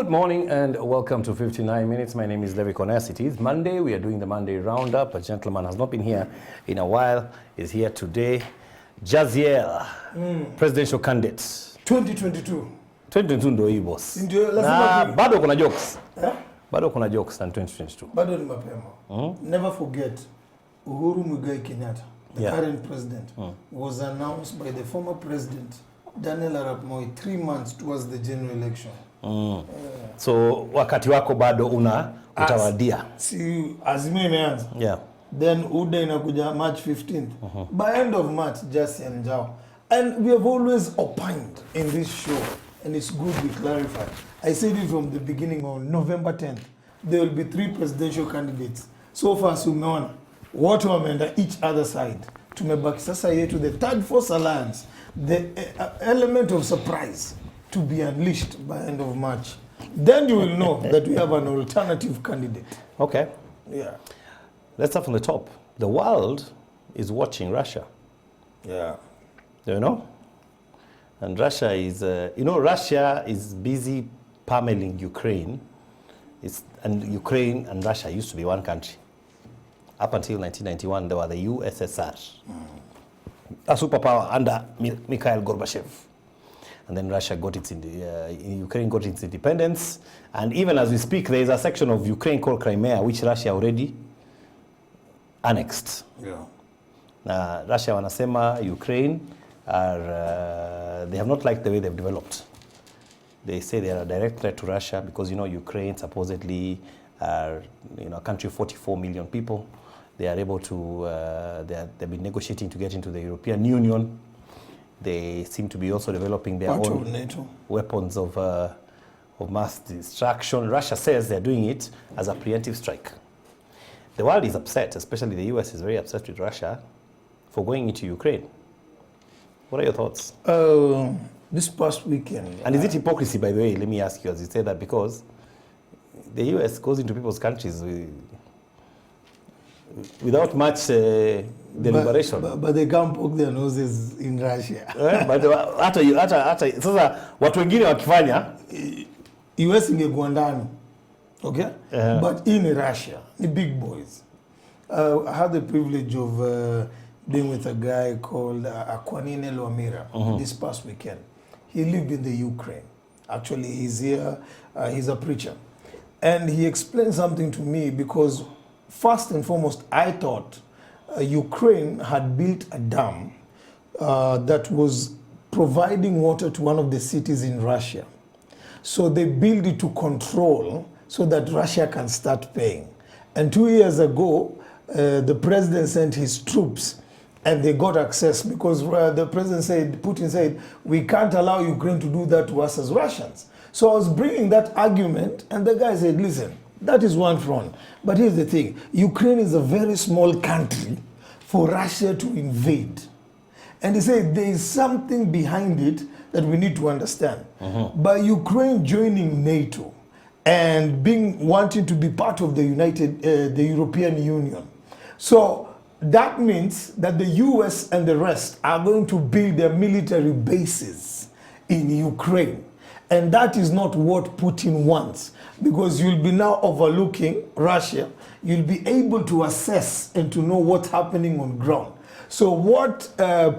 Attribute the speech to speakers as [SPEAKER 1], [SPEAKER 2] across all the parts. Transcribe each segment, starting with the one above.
[SPEAKER 1] Good morning and welcome to 59 Minutes. My name is Levi Kones. It is Monday. We are doing the Monday Roundup. A gentleman has not been here in a while. Is here today. JASIEL, presidential candidate.
[SPEAKER 2] 2022.
[SPEAKER 1] 2022 ndo hii boss.
[SPEAKER 2] Ndio
[SPEAKER 1] Na
[SPEAKER 2] lazima
[SPEAKER 1] bado kuna jokes.
[SPEAKER 2] Bado
[SPEAKER 1] kuna jokes na 2022.
[SPEAKER 2] Bado ni mapema. Never forget Uhuru Muigai Kenyatta, the current president, was announced by the former president Daniel Arap Moi 3 months towards the general election.
[SPEAKER 1] So wakati wako bado utawadia.
[SPEAKER 2] Si Azimio imeanza.
[SPEAKER 1] Yeah.
[SPEAKER 2] Then UDA inakuja March 15th. By end of March, JASIEL and NJAU. And we have always opined in this show, and it's good we clarify. I said it from the beginning on November 10th. There will be 3 presidential candidates. So far, sumeona watu wameenda each other side. Tumebaki sasa yetu the third force alliance, the element of surprise to be unleashed by end of March. Then you will know that we have an alternative candidate.
[SPEAKER 1] Okay.
[SPEAKER 2] Yeah.
[SPEAKER 1] Let's start from the top. The world is watching Russia.
[SPEAKER 2] Yeah.
[SPEAKER 1] Do you know? And Russia is, Russia is busy pummeling Ukraine. And Ukraine and Russia used to be one country. Up until 1991, they were the USSR. A superpower under Mikhail Gorbachev. And then Russia got its, Ukraine got its independence. And even as we speak, there is a section of Ukraine called Crimea, which Russia already annexed.
[SPEAKER 2] Yeah.
[SPEAKER 1] Russia wanasema Ukraine are, they have not liked the way they've developed. They say they are a direct threat to Russia because, Ukraine supposedly are, a country of 44 million people. They are able to, they've been negotiating to get into the European Union. They seem to be also developing their own
[SPEAKER 2] NATO
[SPEAKER 1] weapons of mass destruction. Russia says they're doing it as a preemptive strike. The world is upset, especially the US is very upset with Russia for going into Ukraine. What are your thoughts?
[SPEAKER 2] This past weekend.
[SPEAKER 1] And is it hypocrisy, by the way? Let me ask you as you say that, because the US goes into people's countries without much deliberation.
[SPEAKER 2] But they can't poke their noses in Russia.
[SPEAKER 1] But hata sasa watu wengine wakifanya
[SPEAKER 2] US ingekuwa ndani. Okay? But in Russia, the big boys. I had the privilege of being with a guy called Akwanine Lwamira this past weekend. He lived in the Ukraine. Actually, he's here. He's a preacher. And he explained something to me because first and foremost, I thought Ukraine had built a dam that was providing water to one of the cities in Russia. So they built it to control so that Russia can start paying. And 2 years ago, the president sent his troops and they got access because the president said, Putin said, we can't allow Ukraine to do that to us as Russians. So I was bringing that argument and the guy said, listen, that is one front. But here's the thing. Ukraine is a very small country for Russia to invade. And he said there is something behind it that we need to understand. By Ukraine joining NATO and wanting to be part of the European Union. So that means that the US and the rest are going to build their military bases in Ukraine. And that is not what Putin wants, because you'll be now overlooking Russia. You'll be able to assess and to know what's happening on ground. So what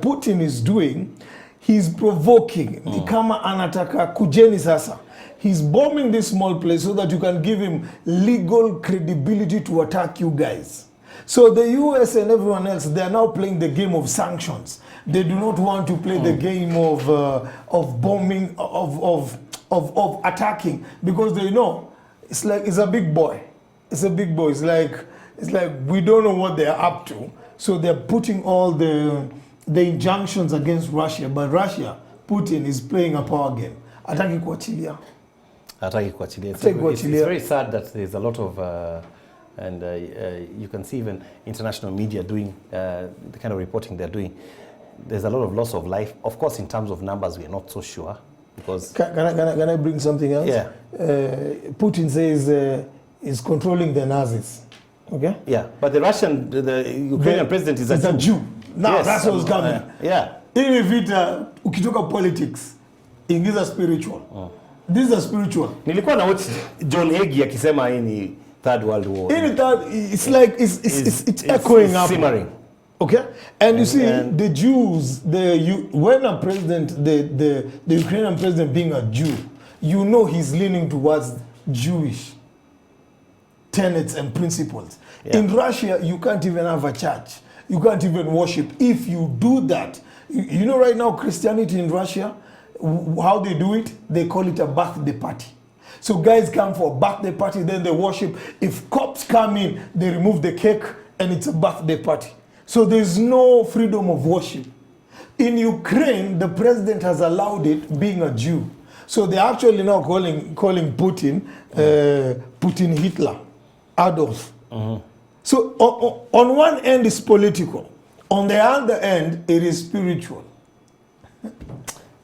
[SPEAKER 2] Putin is doing, he's provoking. Ni kama anataka kujeni sasa. He's bombing this small place so that you can give him legal credibility to attack you guys. So the US and everyone else, they are now playing the game of sanctions. They do not want to play the game of bombing, of attacking, because they know it's a big boy. It's a big boy. It's like we don't know what they are up to. So they're putting all the injunctions against Russia. But Russia, Putin is playing a power game. Ataki kuachilia. It's
[SPEAKER 1] very sad that there's a lot of and you can see even international media doing the kind of reporting they're doing. There's a lot of loss of life. Of course, in terms of numbers, we're not so sure. Because
[SPEAKER 2] can I bring something else?
[SPEAKER 1] Yeah.
[SPEAKER 2] Putin says he's controlling the Nazis. Okay?
[SPEAKER 1] Yeah, but the Ukrainian president is
[SPEAKER 2] a Jew. Now,
[SPEAKER 1] yes,
[SPEAKER 2] that's what's coming.
[SPEAKER 1] Yeah.
[SPEAKER 2] Even if ukitoka politics, ingiza spiritual. These are spiritual.
[SPEAKER 1] Nilikuwa na watch John Hagee akisema hii ni third world war.
[SPEAKER 2] In third, it's like it's echoing up.
[SPEAKER 1] Simmering.
[SPEAKER 2] Okay, and you see the Jews, when a president, the Ukrainian president being a Jew, you know he's leaning towards Jewish tenets and principles. Yeah. In Russia, you can't even have a church. You can't even worship. If you do that, you know right now Christianity in Russia, how they do it, they call it a birthday party. So guys come for a birthday party, then they worship. If cops come in, they remove the cake and it's a birthday party. So there's no freedom of worship. In Ukraine, the president has allowed it, being a Jew. So they're actually now calling Putin, Putin Hitler, Adolf. So on one end it's political. On the other end, it is spiritual.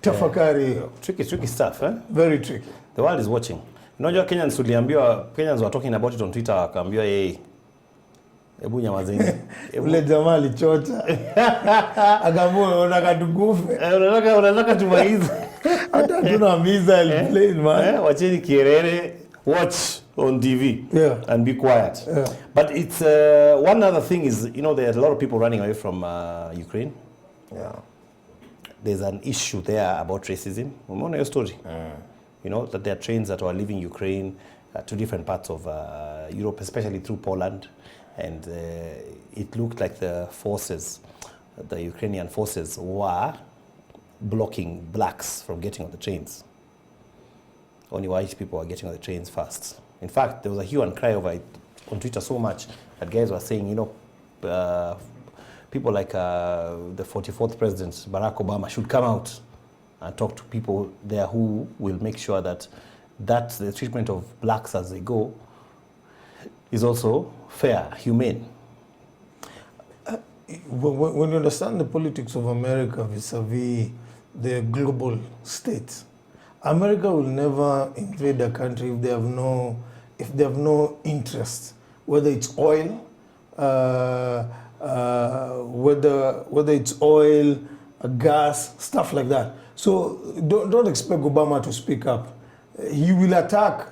[SPEAKER 2] Tafakari.
[SPEAKER 1] Tricky stuff, eh?
[SPEAKER 2] Very tricky.
[SPEAKER 1] The world is watching. Unajua Kenyans were talking about it on Twitter, akaambiwa yeye hebu nyamazeni.
[SPEAKER 2] Ule jamaa alichota. Akaamua unataka tukufe.
[SPEAKER 1] Unataka tumalize.
[SPEAKER 2] Hata tuna missile plane man.
[SPEAKER 1] Wacheni kierere, watch on TV and be quiet. But it's one other thing is, you know, there are a lot of people running away from Ukraine.
[SPEAKER 2] Yeah.
[SPEAKER 1] There's an issue there about racism. Umeona your story? You know, that there are trains that are leaving Ukraine to different parts of Europe, especially through Poland. And it looked like the Ukrainian forces were blocking blacks from getting on the trains. Only white people are getting on the trains first. In fact, there was a hue and cry over it on Twitter so much that guys were saying, you know, people like the 44th President, Barack Obama, should come out and talk to people there who will make sure that the treatment of blacks as they go is also fair, humane.
[SPEAKER 2] When you understand the politics of America vis-a-vis the global states, America will never invade a country if they have no interest, whether it's oil, whether it's oil, gas, stuff like that. So don't expect Obama to speak up. He will attack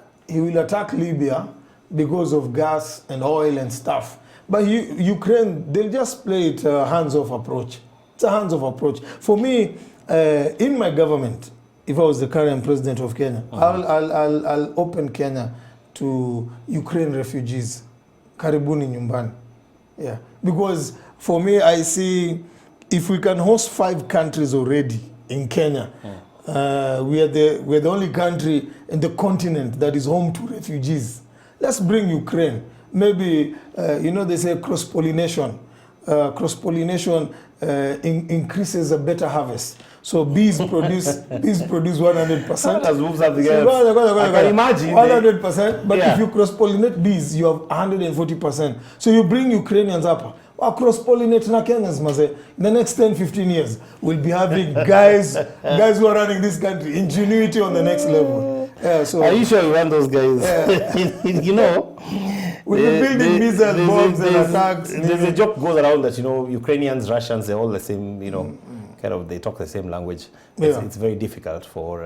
[SPEAKER 2] Libya because of gas and oil and stuff. But Ukraine, they'll just play it a hands-off approach. It's a hands-off approach. For me, in my government, if I was the current president of Kenya, I'll open Kenya to Ukraine refugees. Karibuni nyumbani. Yeah. Because for me, I see if we can host 5 countries already in Kenya, we are the only country in the continent that is home to refugees. Let's bring Ukraine. Maybe, you know, they say cross-pollination. Cross-pollination increases a better harvest. So bees produce 100%.
[SPEAKER 1] Let's move something else. I can imagine
[SPEAKER 2] 100%. But if you cross-pollinate bees, you have 140%. So you bring Ukrainians up. Cross-pollinate na Kenyans, maze. In the next 10-15 years, we'll be having guys who are running this country. Ingenuity on the next level. Yeah, so
[SPEAKER 1] are you sure you run those guys? Yeah. You know,
[SPEAKER 2] we've been building missile bombs and attacks.
[SPEAKER 1] There's a joke goes around that, you know, Ukrainians, Russians, they're all the same, you know, kind of, they talk the same language. It's very difficult for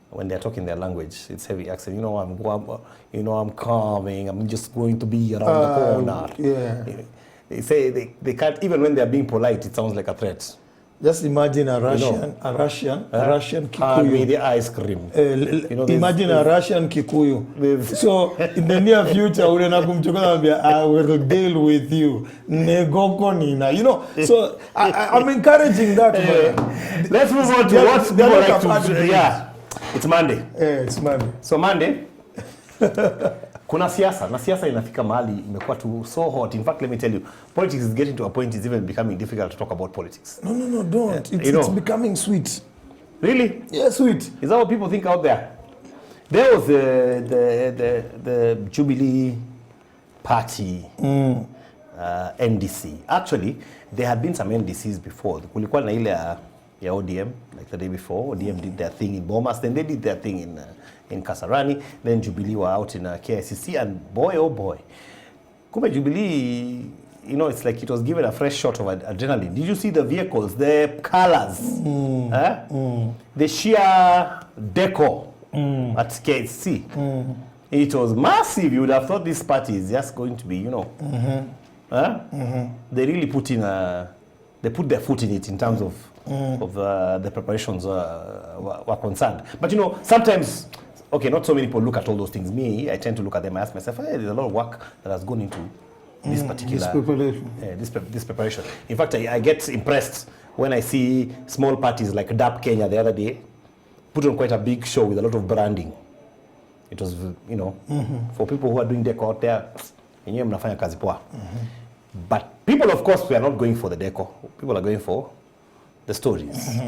[SPEAKER 1] when they're talking their language. It's heavy accent. You know, I'm coming. I'm just going to be around the corner.
[SPEAKER 2] Yeah.
[SPEAKER 1] They say they can't, even when they're being polite, it sounds like a threat.
[SPEAKER 2] Just imagine a Russian Kikuyu.
[SPEAKER 1] With the ice cream.
[SPEAKER 2] You know, imagine a Russian Kikuyu. So in the near future, I will deal with you. You know, so I'm encouraging that.
[SPEAKER 1] Let's move on to what people like to do. Yeah, it's Monday.
[SPEAKER 2] Yeah, it's Monday.
[SPEAKER 1] So Monday, kuna siasa, na siasa inafika mahali imekuwa too so hot. In fact, let me tell you, politics is getting to a point it's even becoming difficult to talk about politics.
[SPEAKER 2] No, don't. It's becoming sweet.
[SPEAKER 1] Really?
[SPEAKER 2] Yeah, sweet.
[SPEAKER 1] Is that what people think out there? There was the Jubilee Party, NDC. Actually, there had been some NDCs before. Kulikuwa na ile ya ODM, like the day before. ODM did their thing in Bomas, then they did their thing in Kasarani, then Jubilee were out in KICC, and boy, oh boy. Kumbe Jubilee, you know, it's like it was given a fresh shot of adrenaline. Did you see the vehicles, the colors, the sheer decor at KC. It was massive. You would have thought this party is just going to be, you know, they really put in they put their foot in it in terms of the preparations were concerned. But you know, sometimes, okay, not so many people look at all those things. Me, I tend to look at them and ask myself, hey, there's a lot of work that has gone into this particular this preparation. In fact, I get impressed when I see small parties like DAP Kenya the other day put on quite a big show with a lot of branding. It was, you know, for people who are doing decor out there, mnafanya kazi poa. But people, of course, we are not going for the decor. People are going for the stories.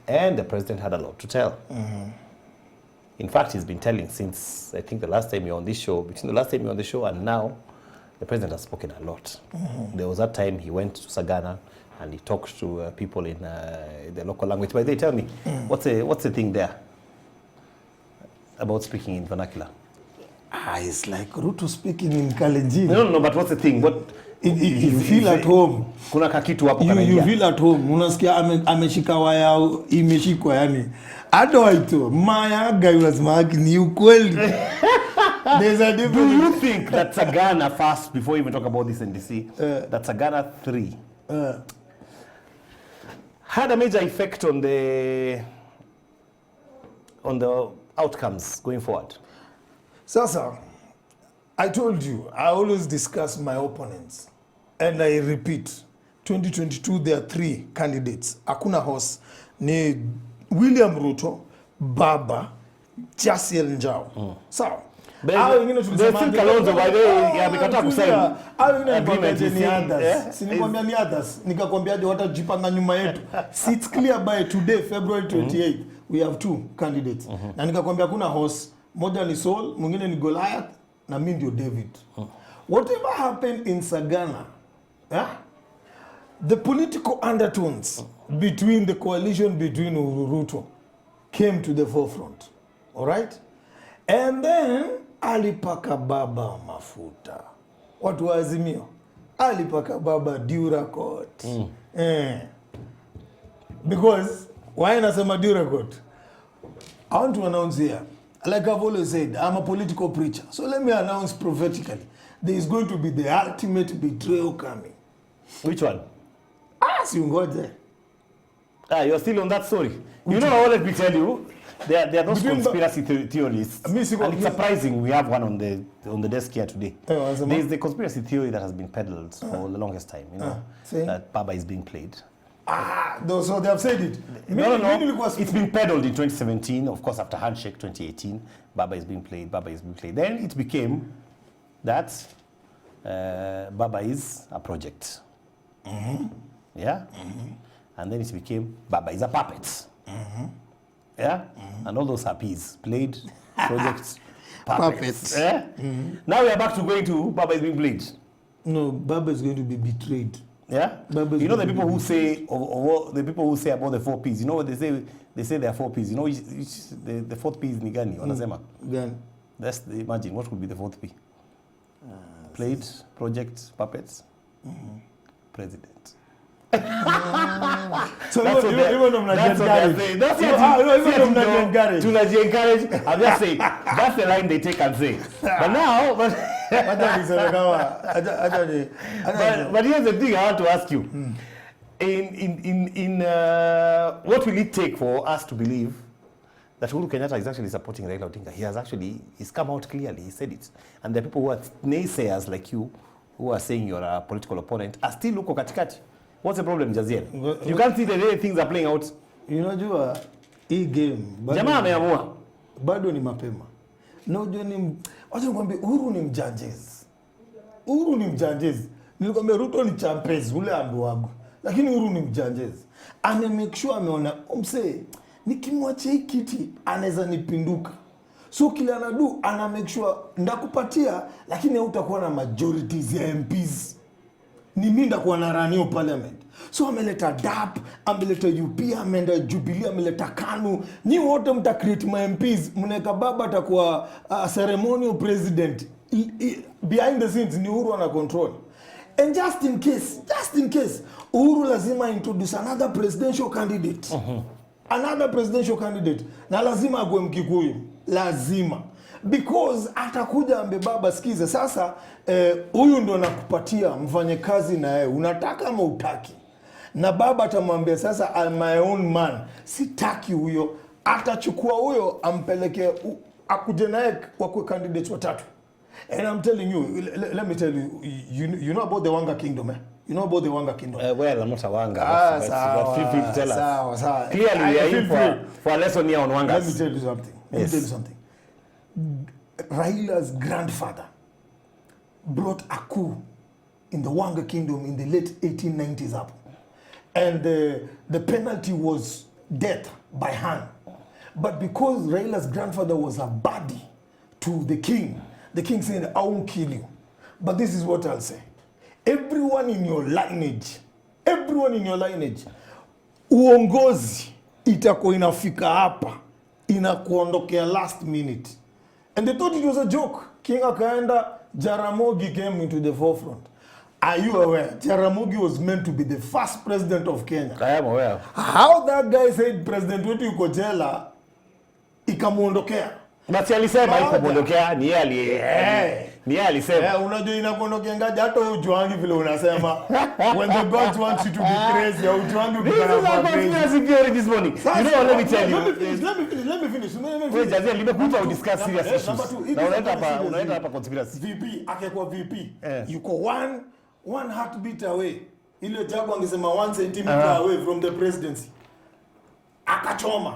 [SPEAKER 1] And the president had a lot to tell. In fact, he's been telling since, I think, the last time you're on this show. Between the last time you're on the show and now, the president has spoken a lot. There was that time he went to Sagana and he talked to people in the local language. But they tell me, what's the thing there about speaking in vernacular?
[SPEAKER 2] It's like Ruto speaking in Kalenjin.
[SPEAKER 1] No, but what's the thing? What
[SPEAKER 2] you feel at home.
[SPEAKER 1] Kuna kakitu hapo
[SPEAKER 2] kana you feel at home. Unasikia ameshika waya imeshikwa yani. Adoito maya guy lazima ni ukweli. There's a difference.
[SPEAKER 1] Do you think that Sagana first, before we even talk about this NDC, that Sagana 3 had a major effect on the outcomes going forward?
[SPEAKER 2] Sasa, I told you, I always discuss my opponents. And I repeat, 2022, there are 3 candidates. Hakuna horse. Ni William Ruto, Baba, JASIEL NJAU. Sawa.
[SPEAKER 1] There's still Kalonzo, by the way, amekataa kusaini agreement
[SPEAKER 2] ni others. Sinikwambia ni others. Nikakwambiaje watajipanga nyuma yetu. It's clear by today, February 28th, we have 2 candidates. Na nikakwambia kuna horse. Moja ni Saul, mwingine ni Goliath, na mimi ndio David. Whatever happened in Sagana, the political undertones between the coalition between Ruto came to the forefront. All right? And then alipaka baba mafuta. Watu wa Azimio. Alipaka baba Duracot. Because why nasema Duracot? I want to announce here, like I've always said, I'm a political preacher. So let me announce prophetically, there is going to be the ultimate betrayal coming.
[SPEAKER 1] Which one?
[SPEAKER 2] Si ungoje.
[SPEAKER 1] You're still on that story. You know, let me tell you, there are those conspiracy theorists. And it's surprising we have one on the desk here today. There's the conspiracy theory that has been peddled for the longest time, you know, that Baba is being played.
[SPEAKER 2] So they have said it.
[SPEAKER 1] No. It's been peddled in 2017, of course, after Handshake 2018. Baba is being played. Then it became that Baba is a project. Yeah? And then it became Baba is a puppet. Yeah? And all those happies played, projects, puppets. Yeah? Now we are back to going to Baba is being played.
[SPEAKER 2] No, Baba is going to be betrayed.
[SPEAKER 1] Yeah, you know the people who say, the people who say about the 4 Ps. You know what they say? They say there are 4 Ps. You know the 4th P is ni gani? Wanasema.
[SPEAKER 2] Gani?
[SPEAKER 1] Imagine what would be the 4th P? Played, project, puppets, president.
[SPEAKER 2] So even I'm not encouraged.
[SPEAKER 1] I'm just saying that's the line they take and say. But now, but here's the thing I want to ask you. In what will it take for us to believe that Uhuru Kenyatta is actually supporting Raila Odinga? He's come out clearly, he said it. And the people who are naysayers like you, who are saying you're a political opponent, are still uko katikati. What's the problem, Jaziel? You can't see the way things are playing out.
[SPEAKER 2] Unajua hii game
[SPEAKER 1] jamaa ameamua
[SPEAKER 2] bado ni mapema. Na unajua wacha nikwambie Uhuru ni mjudges. Uhuru ni mjudges. Nilikwambia Ruto ni champes ule ambo wangu. Lakini Uhuru ni mjudges. Ame make sure ameona umse nikimwacha hii kiti anaweza nipinduka. So kila anadu ana make sure ndakupatia lakini hautakuwa na majorities ya MPs. Ni mimi ndakuwa na ranio parliament. So ameleta DAP, ameleta UP, ameenda Jubilee, ameleta KANU. Ni wote mta create my MPs, mneka Baba atakuwa ceremonial president. Behind the scenes ni Uhuru ana control. And just in case, Uhuru lazima introduce another presidential candidate. Another presidential candidate. Na lazima agwe Mkikuyu. lazima, because atakuja ambe baba, sikize sasa, huyu ndo nakupatia mfanye kazi na yeye, unataka ama utaki? Na baba atamwambia sasa, I'm my own man, sitaki huyo. Atachukua huyo ampeleke, akuje naye kwa candidates watatu. And I'm telling you, let me tell you, you know about the Wanga Kingdom, eh? You know about the Wanga Kingdom?
[SPEAKER 1] Well, I'm not a Wanga. But feel free to tell us. Clearly, we are in for a lesson here on Wangas.
[SPEAKER 2] Let me tell you something. Let me tell you something. Raila's grandfather brought a coup in the Wanga Kingdom in the late 1890s up. And the penalty was death by hand. But because Raila's grandfather was a buddy to the king said, I won't kill you. But this is what I'll say. Everyone in your lineage, uongozi itako inafika hapa, inakuondokea last minute. And they thought it was a joke. King akaenda, Jaramogi came into the forefront. Are you aware? Jaramogi was meant to be the first president of Kenya.
[SPEAKER 1] I am aware.
[SPEAKER 2] How that guy said president wetu yuko jela, ikamuondokea.
[SPEAKER 1] Na si alisema yuko muondokea, ni yeye alisema.
[SPEAKER 2] Unajua inakuondokea ngaje, hata wewe ujuangi vile unasema. When the gods want you to be crazy, au ujuangi ukikana
[SPEAKER 1] kwa crazy this morning. You know, let me tell you.
[SPEAKER 2] Let me finish.
[SPEAKER 1] Wewe Jaziel, nimekuja udiscuss serious issues. Na unaenda hapa conspiracy.
[SPEAKER 2] VP, akekwa VP. Yuko one heartbeat away. Ile Jagu angesema 1 centimeter away from the presidency. Akachoma.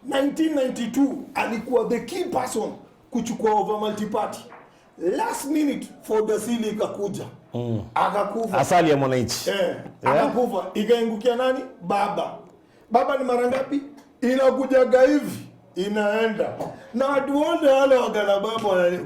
[SPEAKER 2] 1992 alikuwa the key person kuchukua over multi-party. Last minute for the Dasili ikakuja. Akakufa.
[SPEAKER 1] Asali ya mwananchi.
[SPEAKER 2] Akakufa. Ikaingukia nani? Baba ni mara ngapi? Inakujaga hivi. Inaenda. Na watu wote wale wakana baba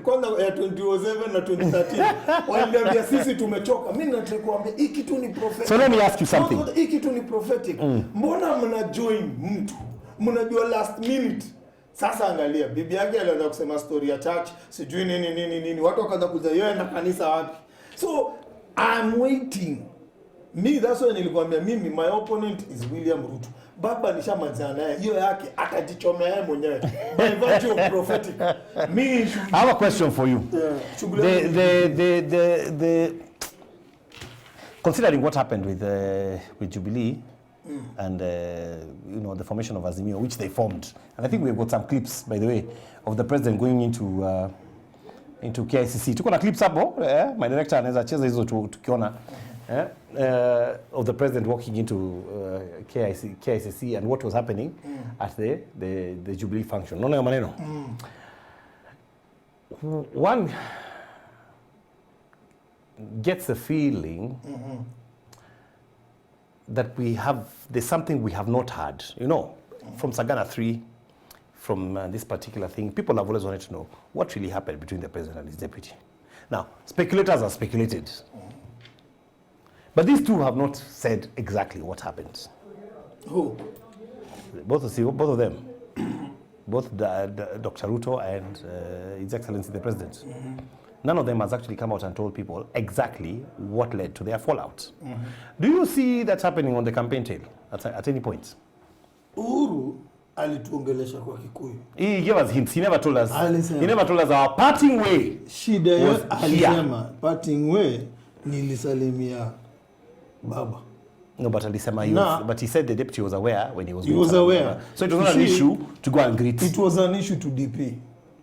[SPEAKER 2] kwanza ya 2007 na 2013 waliambia sisi tumechoka. Mimi nataka kuambia hii kitu ni prophetic.
[SPEAKER 1] So let me ask you something.
[SPEAKER 2] Hii kitu ni prophetic. Mbona mna join mtu? Mnajua last minute. Sasa angalia, bibi yake alianza kusema story ya church, sijui nini. Watu wakaanza kuja yeye na kanisa wapi. So I'm waiting. Me, that's why nilikwambia mimi my opponent is William Ruto. Baba nishamalizana naye, hiyo yake atajichomea yeye mwenyewe. By virtue of prophetic. Me should
[SPEAKER 1] I have a question for you. The considering what happened with Jubilee and you know, the formation of Azimio, which they formed, and I think we've got some clips, by the way, of the president going into KICC. Tuko na clips hapo, my director anaweza cheza hizo tukiona, of the president walking into KICC and what was happening at the Jubilee function. Naona ya maneno. One gets a feeling that there's something we have not heard, you know, from Sagana 3, from this particular thing. People have always wanted to know what really happened between the president and his deputy. Now, speculators have speculated. But these two have not said exactly what happened.
[SPEAKER 2] Who?
[SPEAKER 1] Both of them. Both Dr. Ruto and His Excellency the President. None of them has actually come out and told people exactly what led to their fallout. Do you see that happening on the campaign trail at any point?
[SPEAKER 2] Uhuru alituongelesha kwa Kikuyu.
[SPEAKER 1] He gave us hints. He never told us. He never told us our parting way.
[SPEAKER 2] Shida yote alisema parting way nilisalimia baba.
[SPEAKER 1] No, but alisema but he said the deputy was aware when he was.
[SPEAKER 2] He was aware.
[SPEAKER 1] So it was not an issue to go and greet.
[SPEAKER 2] It was an issue to DP.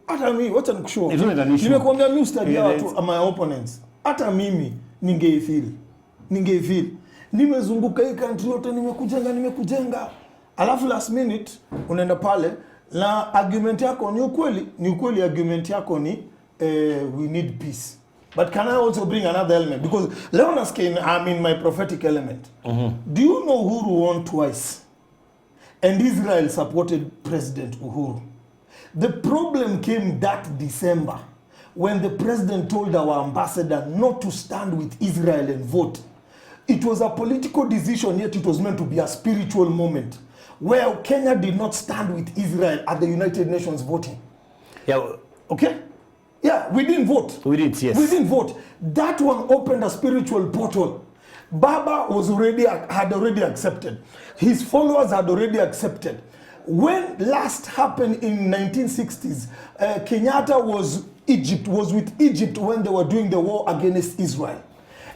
[SPEAKER 2] Hata mimi wacha nikushow.
[SPEAKER 1] It wasn't an issue.
[SPEAKER 2] Nimekuambia mimi study watu my opponents. Hata mimi ningeifeel. Nimezunguka hii country yote nimekujenga. Alafu last minute unaenda pale na argument yako ni ukweli argument yako ni we need peace. But can I also bring another element? Because Leonas Kane, I'm in my prophetic element. Do you know Uhuru won twice? And Israel supported President Uhuru. The problem came that December when the president told our ambassador not to stand with Israel and vote. It was a political decision, yet it was meant to be a spiritual moment where Kenya did not stand with Israel at the United Nations voting.
[SPEAKER 1] Yeah.
[SPEAKER 2] Okay? Yeah, we didn't vote.
[SPEAKER 1] We didn't, yes.
[SPEAKER 2] We didn't vote. That one opened a spiritual portal. Baba had already accepted. His followers had already accepted. when last happened in 1960s, Kenyatta was with Egypt when they were doing the war against Israel.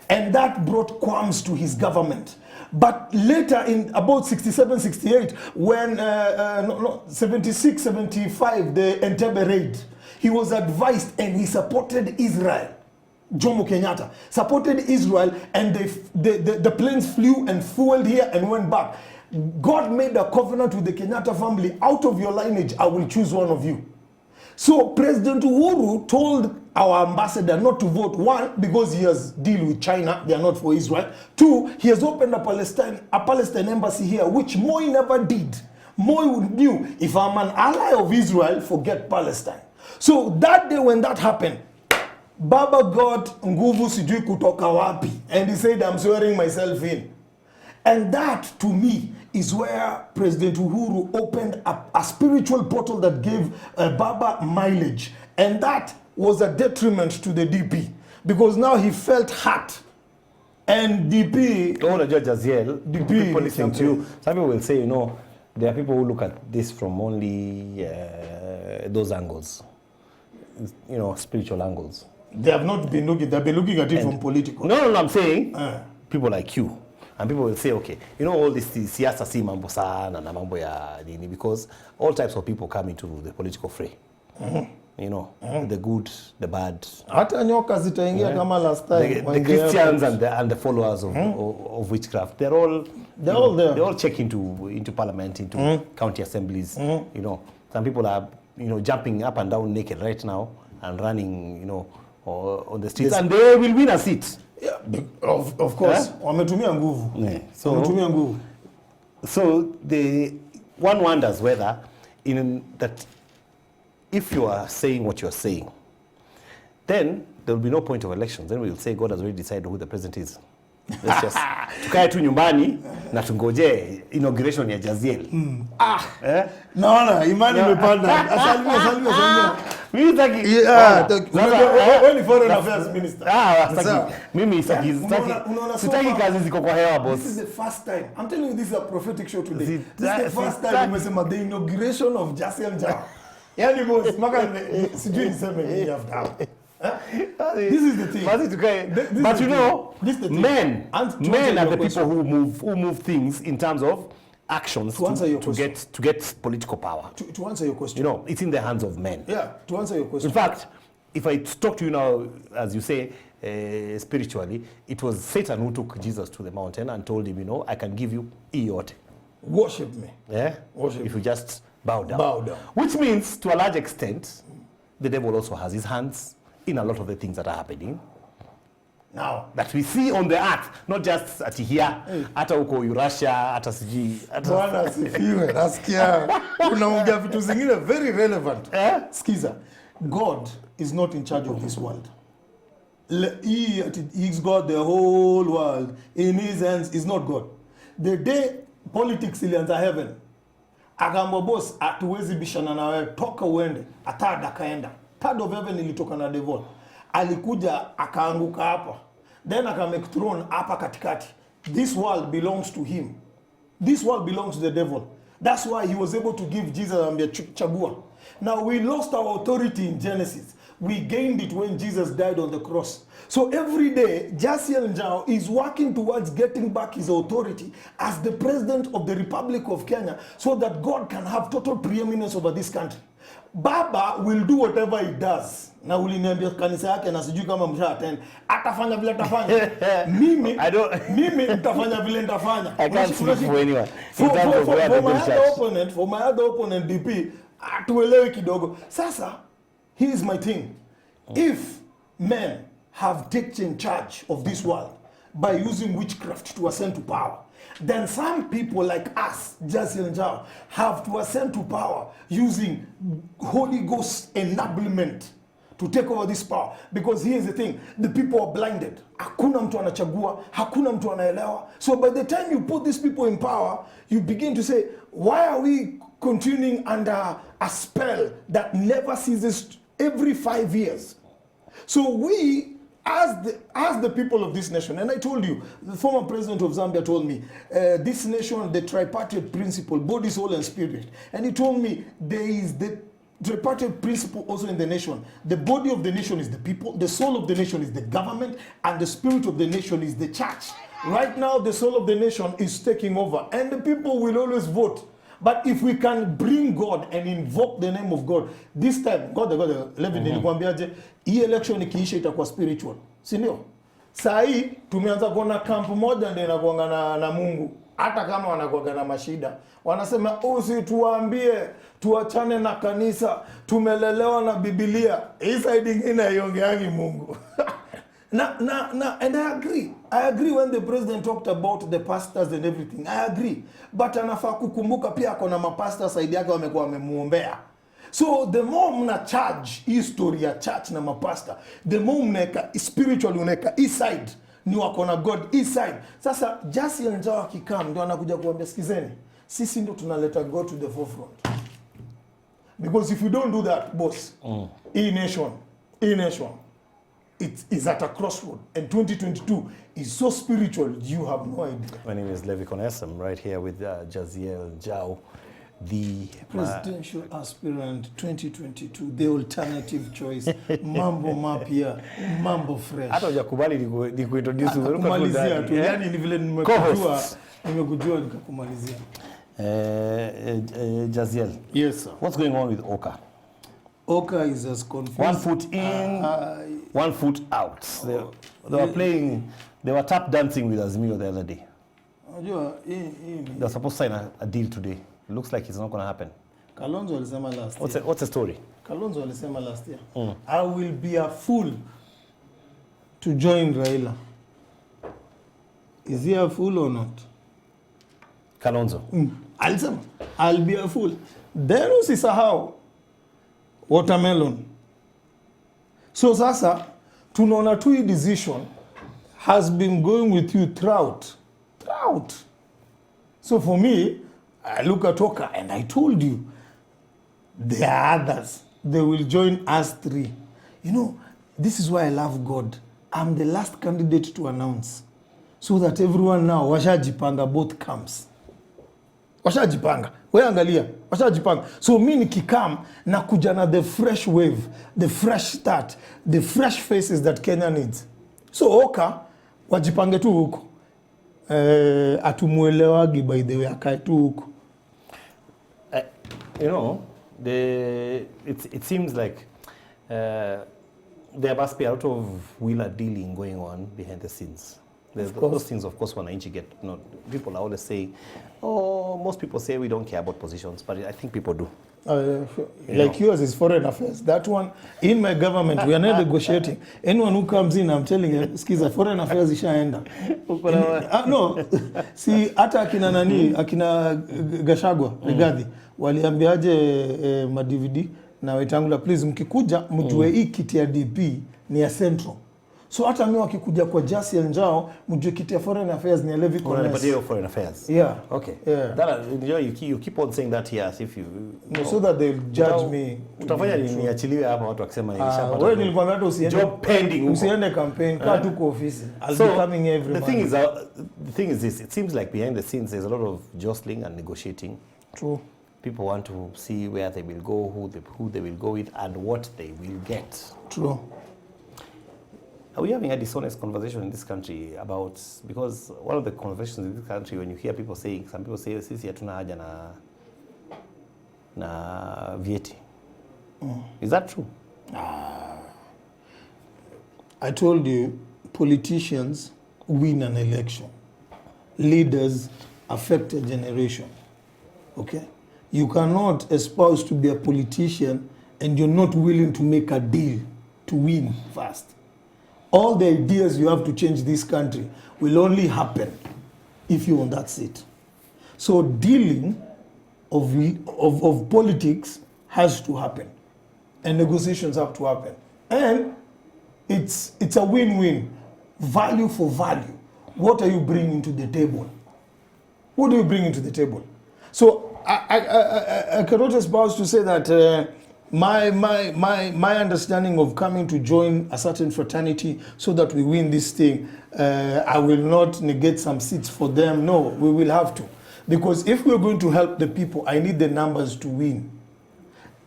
[SPEAKER 2] And that brought qualms to his government. But later in about 67, 68, when 76, 75, the Entebbe raid, he was advised and he supported Israel. Jomo Kenyatta supported Israel, and the planes flew and fueled here and went back. God made a covenant with the Kenyatta family. Out of your lineage, I will choose one of you. So President Uhuru told our ambassador not to vote. One, because he has deal with China, they are not for Israel. Two, he has opened a Palestine embassy here, which Moi never did. Moi knew, if I'm an ally of Israel, forget Palestine. So that day when that happened, Baba got nguvu sijui kutoka wapi, and he said, I'm swearing myself in. And that, to me, is where President Uhuru opened a spiritual portal that gave Baba mileage. And that was a detriment to the DP, because now he felt hurt. And DP...
[SPEAKER 1] Don't want to judge JASIEL.
[SPEAKER 2] DP
[SPEAKER 1] people listening to you, some people will say, you know, there are people who look at this from only those angles, you know, spiritual angles.
[SPEAKER 2] They have not been looking, they've been looking at it from political.
[SPEAKER 1] No, I'm saying people like you. And people will say, okay, you know, all this siasa si mambo sana na mambo ya nini, because all types of people come into the political fray. You know, the good, the bad.
[SPEAKER 2] Hata nyoka zitaingia kama last time.
[SPEAKER 1] The Christians and the followers of witchcraft, they're all there. They all check into parliament, into county assemblies. You know, some people are, you know, jumping up and down naked right now and running, you know, on the streets, and they will win a seat.
[SPEAKER 2] Yeah, of course. Wametumia nguvu. Wametumia nguvu.
[SPEAKER 1] So one wonders whether that if you are saying what you are saying, then there will be no point of elections. Then we will say God has already decided who the president is. Let's just tukae tu nyumbani na tungoje inauguration ya JASIEL.
[SPEAKER 2] Naona imani imepanda. Asalimia.
[SPEAKER 1] Mimi sitaki.
[SPEAKER 2] Wewe ni foreign affairs minister.
[SPEAKER 1] Sitaki. Mimi sitaki kazi ziko kwa hewa, boss.
[SPEAKER 2] This is the first time. I'm telling you, this is a prophetic show today. This is the first time umesema the inauguration of JASIEL NJAU. Yani boss, maka sijui niseme nini after. This is the thing.
[SPEAKER 1] But you know, men are the people who move things in terms of actions to get political power.
[SPEAKER 2] To answer your question.
[SPEAKER 1] You know, it's in the hands of men.
[SPEAKER 2] Yeah, to answer your question.
[SPEAKER 1] In fact, if I talk to you now, as you say, spiritually, it was Satan who took Jesus to the mountain and told him, you know, I can give you Iyot.
[SPEAKER 2] Worship me.
[SPEAKER 1] Yeah?
[SPEAKER 2] Worship
[SPEAKER 1] if you just bow down.
[SPEAKER 2] Bow down.
[SPEAKER 1] Which means, to a large extent, the devil also has his hands in a lot of the things that are happening
[SPEAKER 2] now,
[SPEAKER 1] that we see on the earth, not just at here, hata huko Russia, hata siji.
[SPEAKER 2] Bwana sifiwe, nasikia unaongea vitu zingine very relevant. Skiza, God is not in charge of this world. He's got the whole world in his hands. Is not God. The day politics ilianza heaven, akamba boss atuwezi bishana na wewe, toka uende, atada kaenda. Third of heaven ilitoka na devil. Alikuja akaanguka hapa. Then akamake throne hapa katikati. This world belongs to him. This world belongs to the devil. That's why he was able to give Jesus ambia chagua. Now we lost our authority in Genesis. We gained it when Jesus died on the cross. So every day, JASIEL NJAU is working towards getting back his authority as the president of the Republic of Kenya, so that God can have total preeminence over this country. Baba will do whatever he does. Na uliniambia kanisa yake na sijui kama msha attend. Atafanya vile atafanya. Mimi nitafanya vile nitafanya.
[SPEAKER 1] I can't speak for anyone.
[SPEAKER 2] For my other opponent DP, atuelewe kidogo. Sasa, here's my thing. If men have taken charge of this world by using witchcraft to ascend to power, then some people like us, JASIEL NJAU, have to ascend to power using Holy Ghost enablement to take over this power. Because here's the thing, the people are blinded. Hakuna mtu anachagua, hakuna mtu anaelewa. So by the time you put these people in power, you begin to say, why are we continuing under a spell that never ceases every 5 years? So we As the people of this nation, and I told you, the former president of Zambia told me, this nation, the tripartite principle, body, soul, and spirit. And he told me there is the tripartite principle also in the nation. The body of the nation is the people, the soul of the nation is the government, and the spirit of the nation is the church. Right now, the soul of the nation is taking over, and the people will always vote. But if we can bring God and invoke the name of God, this time, God, nilikwambiaje, hii election ikiisha itakuwa spiritual. Si ndio? Saa hii tumeanza kuona camp moja ndio inakuanga na Mungu. Hata kama wanakuanga na mashida. Wanasema usituambie tuachane na kanisa, tumelelewa na Biblia. Hii side nyingine haiongeangi Mungu. And I agree when the president talked about the pastors and everything. I agree. But anafaa kukumbuka pia kuna mapasta side yake wamekuwa wamemuombea. So the more mna charge history ya church na mapasta, the more mnaweka spiritual, unaweka east side ni wako na God east side. Sasa JASIEL njao akikam ndio anakuja kuambia sikizeni, sisi ndio tunaleta God to the forefront. Because if we don't do that, boss, hii nation it is at a crossroad, and 2022 is so spiritual, you have no idea.
[SPEAKER 1] My name is Levi Konesam, right here with JASIEL NJAU, the
[SPEAKER 2] presidential aspirant 2022, the alternative choice. Mambo mapya, mambo fresh.
[SPEAKER 1] Hata hujakubali ni kuintroduce
[SPEAKER 2] kumalizia tu, yani ni vile nimekujua nikakumalizia.
[SPEAKER 1] JASIEL.
[SPEAKER 2] Yes, sir.
[SPEAKER 1] What's going on with Oka?
[SPEAKER 2] Oka is as confused.
[SPEAKER 1] One foot in, one foot out. They were tap dancing with Azimio the other day. They were supposed to sign a deal today. It looks like it's not going to happen.
[SPEAKER 2] Kalonzo alisema last year.
[SPEAKER 1] What's the story?
[SPEAKER 2] Kalonzo alisema last year. I will be a fool to join Raila. Is he a fool or not?
[SPEAKER 1] Kalonzo.
[SPEAKER 2] Alisema, I'll be a fool. Then usisahau watermelon. So sasa tunaona tu hii decision has been going with you throughout. So for me, I look at Oka and I told you there are others. They will join us three. You know, this is why I love God. I'm the last candidate to announce, so that everyone now washajipanga both camps. Washajipanga. Wewe angalia, washajipanga. So mimi nikikam na kuja na the fresh wave, the fresh start, the fresh faces that Kenya needs. So Oka wajipange tu huko. Atumuelewagi by the way, akae tu huko.
[SPEAKER 1] You know, it seems like there must be a lot of wheeler dealing going on behind the scenes. Those things, of course, wananchi get. You know, people are always saying, "Oh, most people say we don't care about positions," but I think people do.
[SPEAKER 2] Like yours is foreign affairs. That one, in my government, we are not negotiating. Anyone who comes in, I'm telling you, skiza, foreign affairs ishaenda. No, si hata akina nani, akina Gashagwa, Rigathi, waliambiaje ma-DVD na Wetangula, please mkikuja mjue hii kiti ya DP ni ya Central. So hata mimi wakikuja kwa JASIEL NJAU, mjue kiti ya foreign affairs ni ya Levi Konesam.
[SPEAKER 1] Foreign affairs.
[SPEAKER 2] Yeah.
[SPEAKER 1] Okay.
[SPEAKER 2] Yeah.
[SPEAKER 1] That, you keep on saying that here as if you
[SPEAKER 2] no, so that they'll judge me.
[SPEAKER 1] Utafanya niachiliwe hapa watu wakisema nilishapata.
[SPEAKER 2] Wewe nilikwambia hata usiende
[SPEAKER 1] job pending.
[SPEAKER 2] Usiende campaign, kaa tu kwa ofisi. I'll be coming every month.
[SPEAKER 1] The thing is this, it seems like behind the scenes there's a lot of jostling and negotiating.
[SPEAKER 2] True.
[SPEAKER 1] People want to see where they will go, who they will go with, and what they will get.
[SPEAKER 2] True.
[SPEAKER 1] Are we having a dishonest conversation in this country about, because one of the conversations in this country, when you hear people saying, some people say, sisi hatuna haja na vyeti. Is that true?
[SPEAKER 2] I told you, politicians win an election. Leaders affect a generation. Okay? You cannot espouse to be a politician and you're not willing to make a deal to win first. All the ideas you have to change this country will only happen if you're on that seat. So dealing of politics has to happen, and negotiations have to happen, and it's a win-win, value for value. What are you bringing to the table? What do you bring into the table? So I cannot espouse to say that my understanding of coming to join a certain fraternity so that we win this thing, I will not negate some seats for them. No, we will have to. Because if we're going to help the people, I need the numbers to win.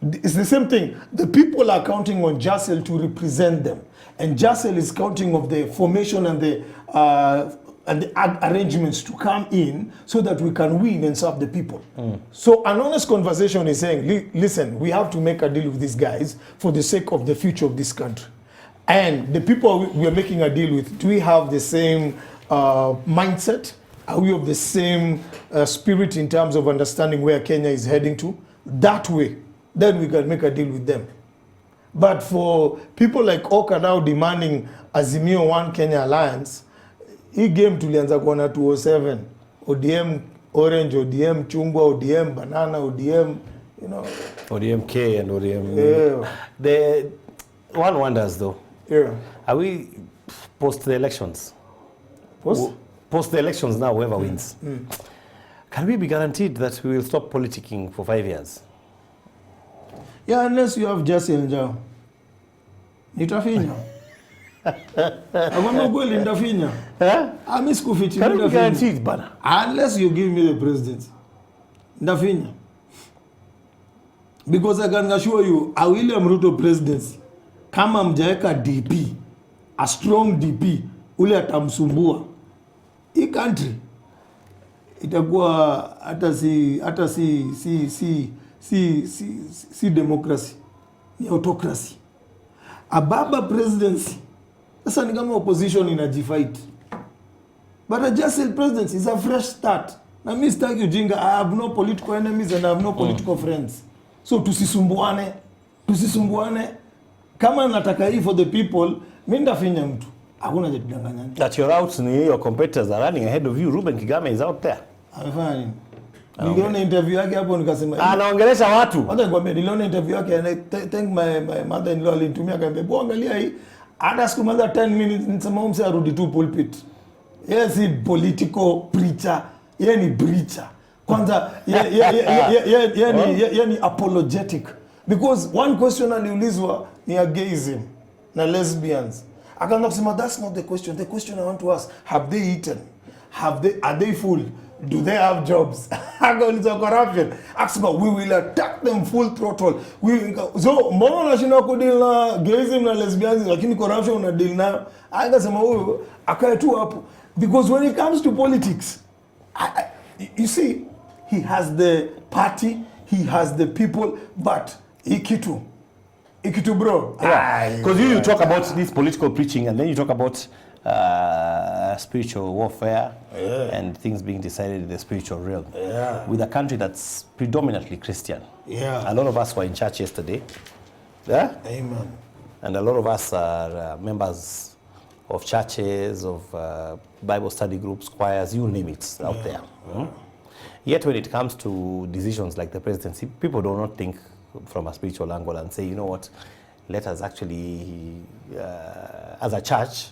[SPEAKER 2] It's the same thing. The people are counting on JASIEL to represent them. And JASIEL is counting on the formation and the arrangements to come in so that we can win and serve the people. So an honest conversation is saying, listen, we have to make a deal with these guys for the sake of the future of this country. And the people we are making a deal with, do we have the same mindset? Are we of the same spirit in terms of understanding where Kenya is heading to? That way, then we can make a deal with them. But for people like Oka now demanding Azimio One Kenya Alliance, hii game tulianza kuona 207, ODM Orange, ODM Chungwa, ODM Banana, ODM, you know.
[SPEAKER 1] ODM K and ODM.
[SPEAKER 2] Yeah.
[SPEAKER 1] The one wonders though.
[SPEAKER 2] Yeah.
[SPEAKER 1] Are we post the elections? Post the elections now, whoever wins. Can we be guaranteed that we will stop politicking for 5 years?
[SPEAKER 2] Yeah, unless you have JASIEL NJAU. Nitafinya. Agomba kweli nitafinya. Ami sikufiti
[SPEAKER 1] nitafinya. Can we be guaranteed bana?
[SPEAKER 2] Unless you give me the presidency. Nitafinya. Because I can assure you, a William Ruto presidency, kama mjaeka DP, a strong DP, ule atamsumbua. Hii country itakuwa hata si democracy, ni autocracy. A baba presidency, sasa ni kama opposition inajifight. But a JASIEL presidency is a fresh start. Na mimi sitaki ujinga. I have no political enemies and I have no political friends. So tusisumbuane. Kama nataka hii for the people, mimi ndafinya mtu. Hakuna haja tudanganyane.
[SPEAKER 1] That you're out, ni your competitors are running ahead of you. Ruben Kigame is out there.
[SPEAKER 2] Amefanya nini? Niliona interview yake hapo nikasema
[SPEAKER 1] anaongelesha watu.
[SPEAKER 2] Hata nikwambia niliona interview yake and I thank my mother-in-law alinitumia akaniambia bwana angalia hii. Hata siku moja 10 minutes nisema mse arudi tu pulpit. Yeye si political preacher, yeye ni preacher. Kwanza yeye ni apologetic. Because one question aliulizwa ni ageism na lesbians. Akaanza kusema that's not the question. The question I want to ask, have they eaten? Are they full? Do they have jobs? Akaulizwa corruption. Akasema we will attack them full throttle. So mbona unashinda kudeal na gayism na lesbians lakini corruption una deal nayo? Akasema huyo akae tu hapo. Because when it comes to politics, you see, he has the party, he has the people, but ikitu bro.
[SPEAKER 1] Yeah. Because you talk about this political preaching and then you talk about spiritual warfare and things being decided in the spiritual realm.
[SPEAKER 2] Yeah.
[SPEAKER 1] With a country that's predominantly Christian.
[SPEAKER 2] Yeah.
[SPEAKER 1] A lot of us were in church yesterday. Yeah?
[SPEAKER 2] Amen.
[SPEAKER 1] And a lot of us are members of churches, of Bible study groups, choirs, you name it, out there. Yet when it comes to decisions like the presidency, people do not think from a spiritual angle and say, you know what, let us actually, as a church,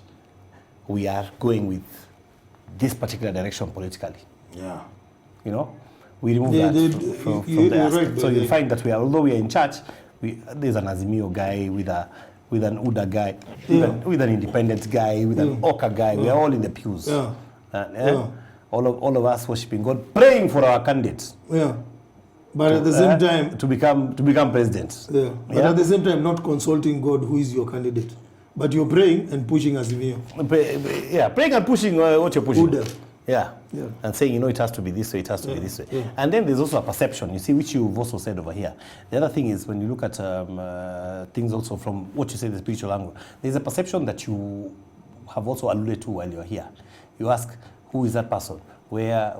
[SPEAKER 1] we are going with this particular direction politically.
[SPEAKER 2] Yeah.
[SPEAKER 1] You know, we remove that from the aspect. Right, so you find that although we are in church, there's an Azimio guy with an UDA guy, with an independent guy, with an Oka guy. We are all in the pews. All of us worshiping God, praying for our candidates.
[SPEAKER 2] Yeah. But at the same time,
[SPEAKER 1] to become president.
[SPEAKER 2] Yeah. But at the same time, not consulting God who is your candidate. But you're praying and pushing Azimio.
[SPEAKER 1] Yeah, praying and pushing what you're pushing.
[SPEAKER 2] UDA.
[SPEAKER 1] Yeah. And saying, you know, it has to be this way, it has to be this way.
[SPEAKER 2] Yeah.
[SPEAKER 1] And then there's also a perception, you see, which you've also said over here. The other thing is when you look at things also from what you say, the spiritual angle, there's a perception that you have also alluded to while you're here. You ask, who is that person? Where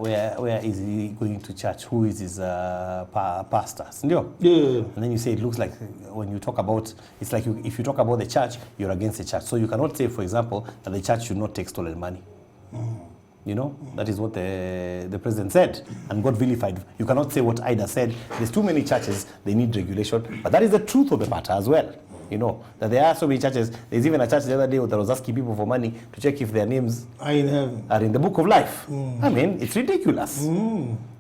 [SPEAKER 1] is he going to church? Who is his pastor?
[SPEAKER 2] Yeah.
[SPEAKER 1] And then you say it looks like when you talk about, it's like if you talk about the church, you're against the church. So you cannot say, for example, that the church should not take stolen money. You know, that is what the president said and got vilified. You cannot say what Ida said. There's too many churches, they need regulation. But that is the truth of the matter as well. You know, that there are so many churches. There's even a church the other day that was asking people for money to check if their names are in the book of life. I mean, it's ridiculous.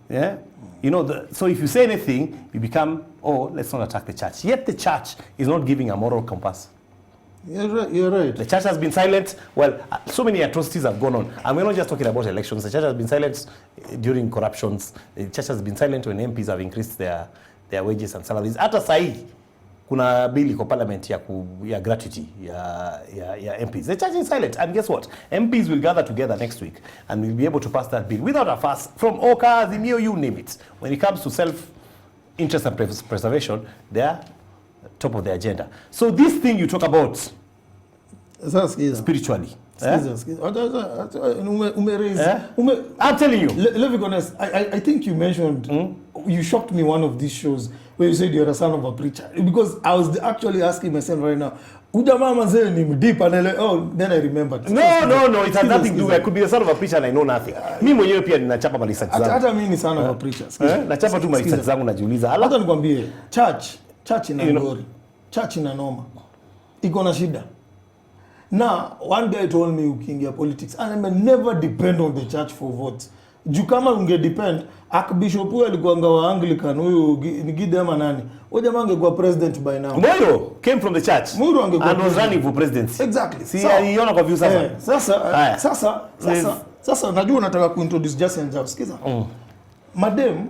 [SPEAKER 1] Yeah? You know, so if you say anything, you become, oh, let's not attack the church. Yet the church is not giving a moral compass.
[SPEAKER 2] You're right. You're right.
[SPEAKER 1] The church has been silent. Well, so many atrocities have gone on. And we're not just talking about elections. The church has been silent during corruptions. The church has been silent when MPs have increased their wages and salaries. Hata sahi, kuna bili kwa parliament ya gratuity ya MPs. The church is silent. And guess what? MPs will gather together next week and will be able to pass that bill without a fuss from OCA, the MEO, you name it. When it comes to self-interest and preservation, they are top of the agenda. So this thing you talk about spiritually. I'm telling you.
[SPEAKER 2] Let me be honest. I think you mentioned, you shocked me one of these shows where you said you're a son of a preacher. Because I was actually asking myself right now, deep, and then I remembered.
[SPEAKER 1] No, it has nothing to do. I could be a son of a preacher and I know nothing. Me mwenyewe pia ninachapa ma research zangu.
[SPEAKER 2] Hata mimi ni son of a preacher.
[SPEAKER 1] Nachapa tu ma research zangu najiuliza.
[SPEAKER 2] Hata nikwambie, church ina glory. Church ina noma. Iko na shida. Now, one guy told me ukiingia politics, and I may never depend on the church for votes. Juu kama unge depend, Archbishop huyo alikuanga wa Anglican, huyu Gide ama nani. Huyo jamaa angekuwa president by now.
[SPEAKER 1] Moyo came from the church.
[SPEAKER 2] Moyo angekuwa
[SPEAKER 1] and was running for presidency.
[SPEAKER 2] Exactly.
[SPEAKER 1] See, aliona kwa view sasa.
[SPEAKER 2] Sasa najua nataka kuintroduce JASIEL Njau. Sikiza. Madam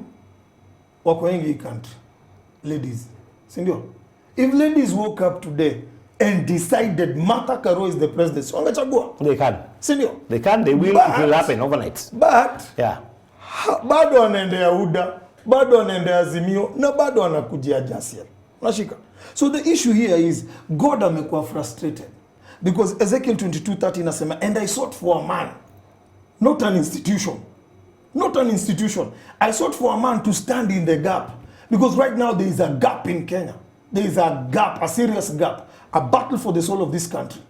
[SPEAKER 2] wako wengi hii country. Ladies. Si ndio? If ladies woke up today and decided Martha Karua is the president, so wangechagua.
[SPEAKER 1] They can.
[SPEAKER 2] Si ndio?
[SPEAKER 1] They can, they will, it will happen overnight.
[SPEAKER 2] But
[SPEAKER 1] yeah.
[SPEAKER 2] Bado wanaendea UDA, bado wanaendea Azimio, na bado wanakujia JASIEL. Unashika? So the issue here is God amekuwa frustrated because Ezekiel 22:30 inasema, and I sought for a man, not an institution. Not an institution. I sought for a man to stand in the gap because right now there is a gap in Kenya. There is a gap, a serious gap, a battle for the soul of this country.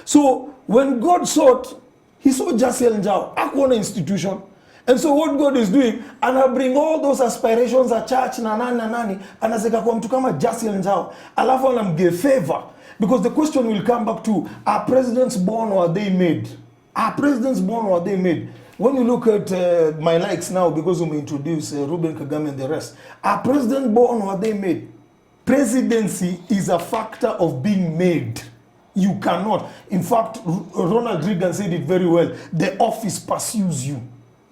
[SPEAKER 2] So when God sought, he saw JASIEL Njau, hakuona institution. And so what God is doing, and I bring all those aspirations at church na nani, anazeka kwa mtu kama JASIEL Njau, alafu anamge favor. Because the question will come back to, are presidents born or are they made? Are presidents born or are they made? When you look at my likes now, because we introduce Ruben Kagame and the rest, are presidents born or are they made? Presidency is a factor of being made. You cannot. In fact, Ronald Reagan said it very well. The office pursues you.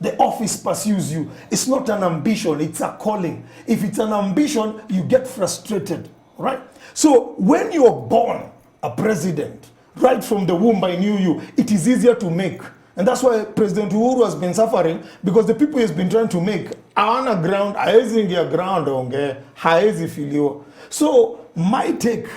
[SPEAKER 2] The office pursues you. It's not an ambition, it's a calling. If it's an ambition, you get frustrated, right? So when you're born a president, right from the womb, I knew you, it is easier to make. And that's why President Uhuru has been suffering, because the people he has been trying to make are on a ground, haezi ingia ground, haezi filio. So my take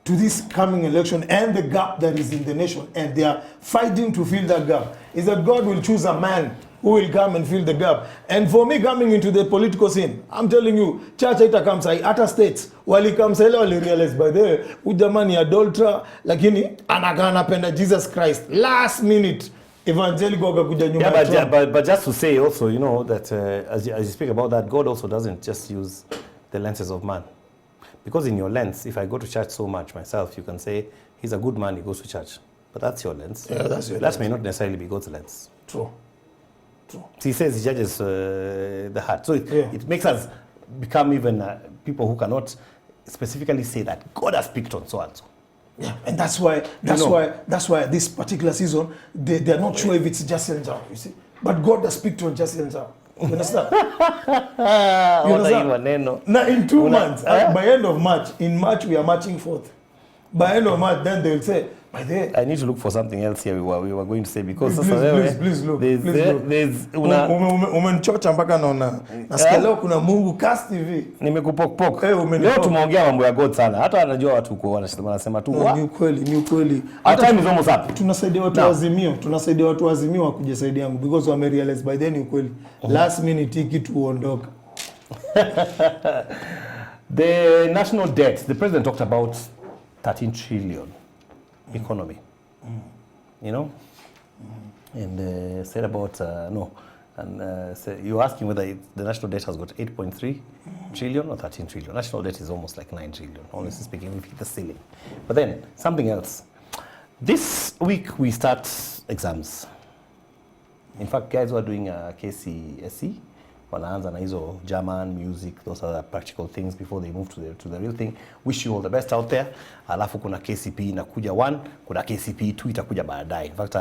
[SPEAKER 2] to this coming election and the gap that is in the nation, and they are fighting to fill that gap, is that God will choose a man who will come and fill the gap. And for me coming into the political scene, I'm telling you, church ita comes at states, wali comes hele wali realize by the ujamani adulterer, lakini anakaa anapenda Jesus Christ. Last minute, evangelical wakakuja nyuma.
[SPEAKER 1] Yeah, but just to say also, you know, that as you speak about that, God also doesn't just use the lenses of man. Because in your lens, if I go to church so much myself, you can say, he's a good man, he goes to church. But that's your lens.
[SPEAKER 2] Yeah, that's your
[SPEAKER 1] lens.
[SPEAKER 2] That
[SPEAKER 1] may not necessarily be God's lens.
[SPEAKER 2] True.
[SPEAKER 1] So he says he judges the heart. So it makes us become even people who cannot specifically say that God has picked on so and so.
[SPEAKER 2] Yeah, and that's why this particular season they're not sure if it's JASIEL Njau, you see. But God has picked on JASIEL Njau. You understand? You understand? Now in 2 months, by end of March, in March we are marching forth. By end of March, then they will say, by there.
[SPEAKER 1] I need to look for something else here we were going to say, because
[SPEAKER 2] please look. There's umenichocha mpaka naona. Nasikia leo kuna Mungu Cast TV.
[SPEAKER 1] Nimekupokpok. Leo tumeongea mambo ya God sana. Hata anajua watu huko wanasema tu.
[SPEAKER 2] Ni ukweli.
[SPEAKER 1] Our time is almost up.
[SPEAKER 2] Tunasaidia watu Azimio wakujisaidia yangu, because wame realize by then ni ukweli. Last minute hiki tuondoka.
[SPEAKER 1] The national debt, the president talked about 13 trillion economy, you know, and said about so you're asking whether the national debt has got 8.3 trillion or 13 trillion. National debt is almost like 9 trillion, honestly speaking, we've hit the ceiling. But then something else. This week we start exams. In fact, guys who are doing KCSE wanaanza na hizo German music, those are the practical things before they move to the real thing. Wish you all the best out there. Alafu kuna KCP inakuja 1, kuna KCP 2 itakuja baadaye. In fact,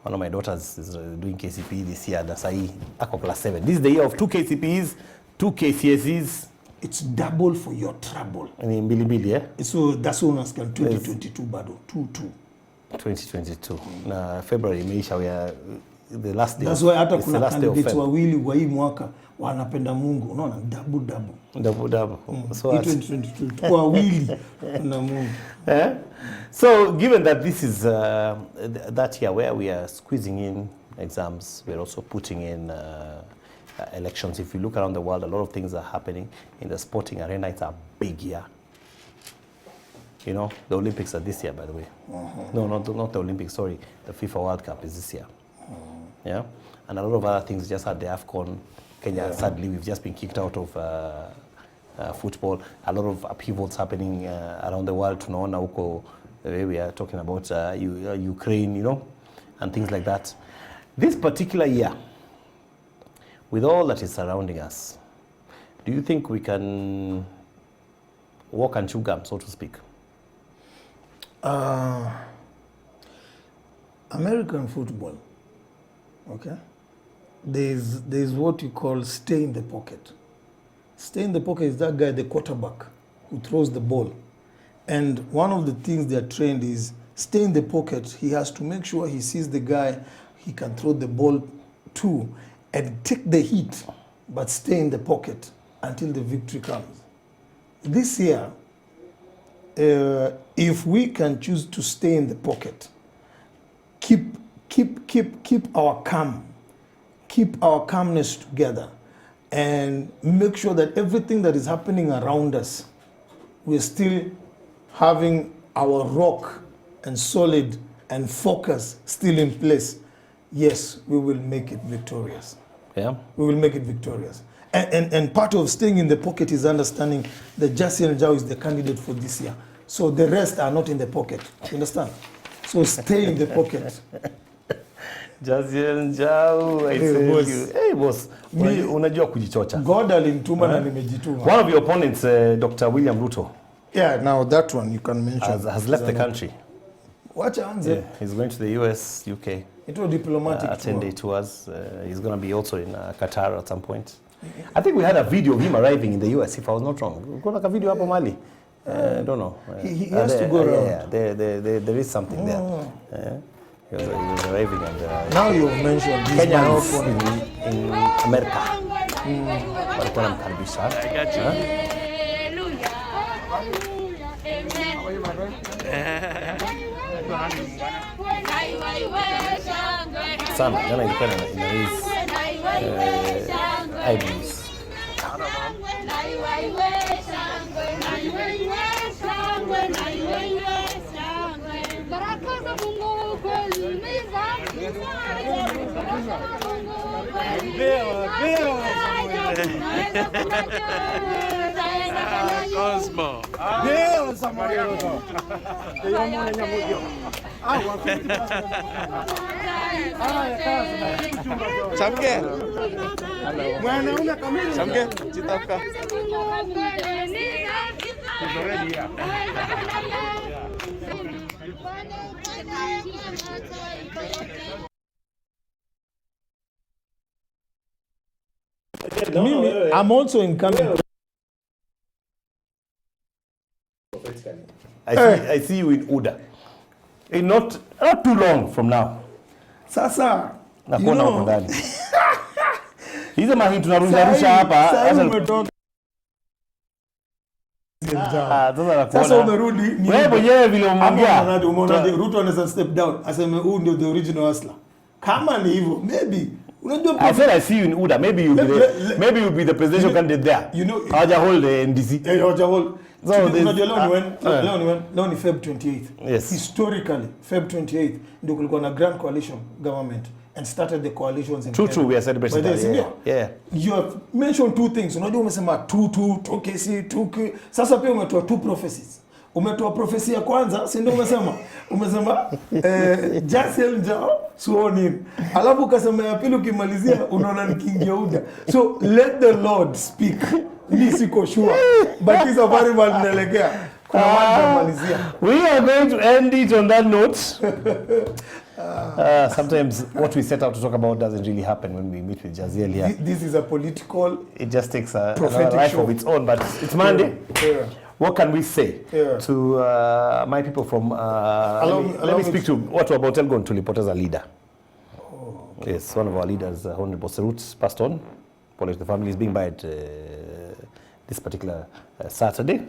[SPEAKER 1] one of my daughters is doing KCP this year, that's ako class 7. This is the year of 2 KCPs, 2 KCSEs.
[SPEAKER 2] It's double for your trouble.
[SPEAKER 1] I mean, mbili, yeah?
[SPEAKER 2] So that's one as 2022 bado, 2-2.
[SPEAKER 1] 2022. Na February imeisha, we are the last day.
[SPEAKER 2] That's why hata kuna candidates wawili wa hii mwaka wanapenda Mungu. Unaona, double.
[SPEAKER 1] So
[SPEAKER 2] 2022 wawili na Mungu.
[SPEAKER 1] So given that this is that year where we are squeezing in exams, we are also putting in elections. If you look around the world, a lot of things are happening in the sporting arena. It's a big year. You know, the Olympics are this year, by the way. No, not the Olympics, sorry. The FIFA World Cup is this year. Yeah? And a lot of other things. Just had the AFCON. Kenya, sadly, we've just been kicked out of football. A lot of upheavals happening around the world. Tunaona huko, we are talking about Ukraine, you know, and things like that. This particular year, with all that is surrounding us, do you think we can walk and chew gum, so to speak?
[SPEAKER 2] American football, okay? There's what you call stay in the pocket. Stay in the pocket is that guy, the quarterback, who throws the ball. And one of the things they are trained is stay in the pocket. He has to make sure he sees the guy he can throw the ball to and take the hit, but stay in the pocket until the victory comes. This year, if we can choose to stay in the pocket, keep our calm, keep our calmness together, and make sure that everything that is happening around us, we're still having our rock and solid and focus still in place. Yes, we will make it victorious.
[SPEAKER 1] Yeah,
[SPEAKER 2] we will make it victorious. And part of staying in the pocket is understanding that JASIEL NJAU is the candidate for this year. So the rest are not in the pocket. You understand? So stay in the pocket.
[SPEAKER 1] JASIEL NJAU, I say you. Hey boss, unajua kujichocha.
[SPEAKER 2] God alinituma na nimejituma.
[SPEAKER 1] One of your opponents, Dr. William Ruto.
[SPEAKER 2] Yeah, now that one you can mention.
[SPEAKER 1] Has left the country.
[SPEAKER 2] Watch answer.
[SPEAKER 1] Yeah, he's going to the US, UK.
[SPEAKER 2] It was diplomatic
[SPEAKER 1] 10-day tours. He's going to be also in Qatar at some point. I think we had a video of him arriving in the US, if I was not wrong. Kuna ka video hapo Mali. I don't know.
[SPEAKER 2] He has to go around.
[SPEAKER 1] Yeah, there is something there. He was arriving and
[SPEAKER 2] now you've mentioned this
[SPEAKER 1] Kenyans in America. Walikuwa wanamkaribisha. Sana, jana ilikuwa ina raise eyebrows.
[SPEAKER 3] Cosmo. Samke. Samke, citapka.
[SPEAKER 2] I'm also incoming.
[SPEAKER 1] I see you in Uda. Not too long from now.
[SPEAKER 2] Sasa,
[SPEAKER 1] nakuona huko ndani. Hizo mahi tunarusha hapa.
[SPEAKER 2] Sasa umerudi.
[SPEAKER 1] Wewe mwenyewe vile umeongea.
[SPEAKER 2] Umeona Ruto anaweza step down. Aseme huu ndio the original hustler. Kama ni hivyo, maybe unajua
[SPEAKER 1] I said I see you in Uda. Maybe you'll be the presidential candidate there.
[SPEAKER 2] You know,
[SPEAKER 1] Haja hold the NDC.
[SPEAKER 2] Haja hold.
[SPEAKER 1] So
[SPEAKER 2] unajua leo ni Feb 28th.
[SPEAKER 1] Yes.
[SPEAKER 2] Historically, Feb 28th ndio kulikuwa na grand coalition government and started the coalitions in
[SPEAKER 1] True, we are celebrating that. Yeah.
[SPEAKER 2] You have mentioned two things. Unajua umesema 2 KC, 2K. Sasa pia umetoa two prophecies. umetoa profesia kwanza, si ndio umesema? Umesema Jasiel njao suoni. Alafu ukasema ya pili ukimalizia unaona nikiingia UDA. So let the Lord speak. Mimi siko sure. But hizo habari wanaelekea. Kuna watu malizia.
[SPEAKER 1] We are going to end it on that note. Sometimes what we set out to talk about doesn't really happen when we meet with Jasiel here.
[SPEAKER 2] This is a political.
[SPEAKER 1] It just takes a life
[SPEAKER 2] show
[SPEAKER 1] of its own, but it's Monday.
[SPEAKER 2] Yeah.
[SPEAKER 1] What can we say to my people from... let me speak to what about Elgon tulipoteza leader. Okay. Yes, one of our leaders, Honorable Serut, passed on. The family is being buried this particular Saturday.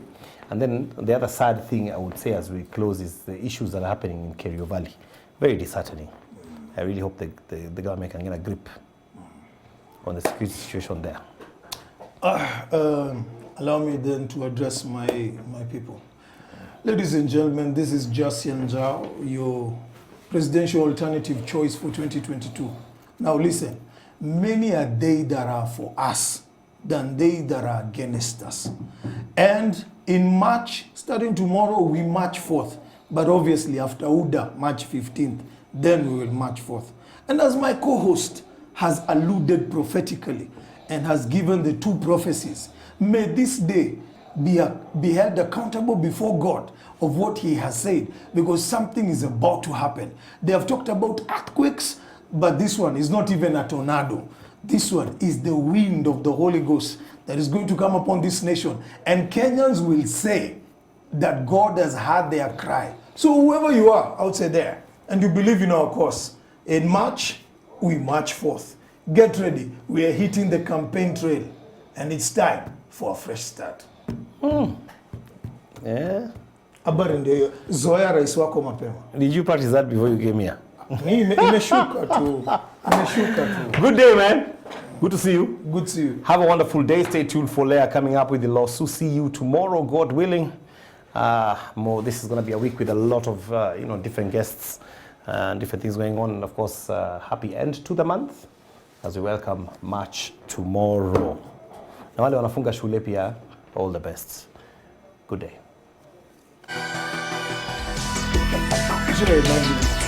[SPEAKER 1] And then the other sad thing I would say as we close is the issues that are happening in Kerio Valley. Very disheartening. I really hope the government can get a grip on the security situation there.
[SPEAKER 2] Allow me then to address my people. Ladies and gentlemen, this is Jasiel Njao, your presidential alternative choice for 2022. Now listen, many are they that are for us than they that are against us. And in March, starting tomorrow, we march forth. But obviously after UDA, March 15th, then we will march forth. And as my co-host has alluded prophetically and has given the two prophecies, may this day be held accountable before God of what he has said, because something is about to happen. They have talked about earthquakes, but this one is not even a tornado. This one is the wind of the Holy Ghost that is going to come upon this nation. And Kenyans will say that God has heard their cry. So whoever you are outside there, and you believe in our cause, in March, we march forth. Get ready. We are hitting the campaign trail. And it's time for a fresh start.
[SPEAKER 1] Yeah.
[SPEAKER 2] Habari ndio hiyo. Zoea rais wako mapema.
[SPEAKER 1] Did you practice that before you came here?
[SPEAKER 2] Imeshuka tu. Imeshuka tu.
[SPEAKER 1] Good day, man. Good to see you.
[SPEAKER 2] Good to see you.
[SPEAKER 1] Have a wonderful day. Stay tuned for Leah coming up with the lawsuit. See you tomorrow, God willing. This is going to be a week with a lot of different guests and different things going on. And of course, happy end to the month as we welcome March tomorrow. Na wale wanafunga shule pia, all the best. Good day.
[SPEAKER 2] Imagine.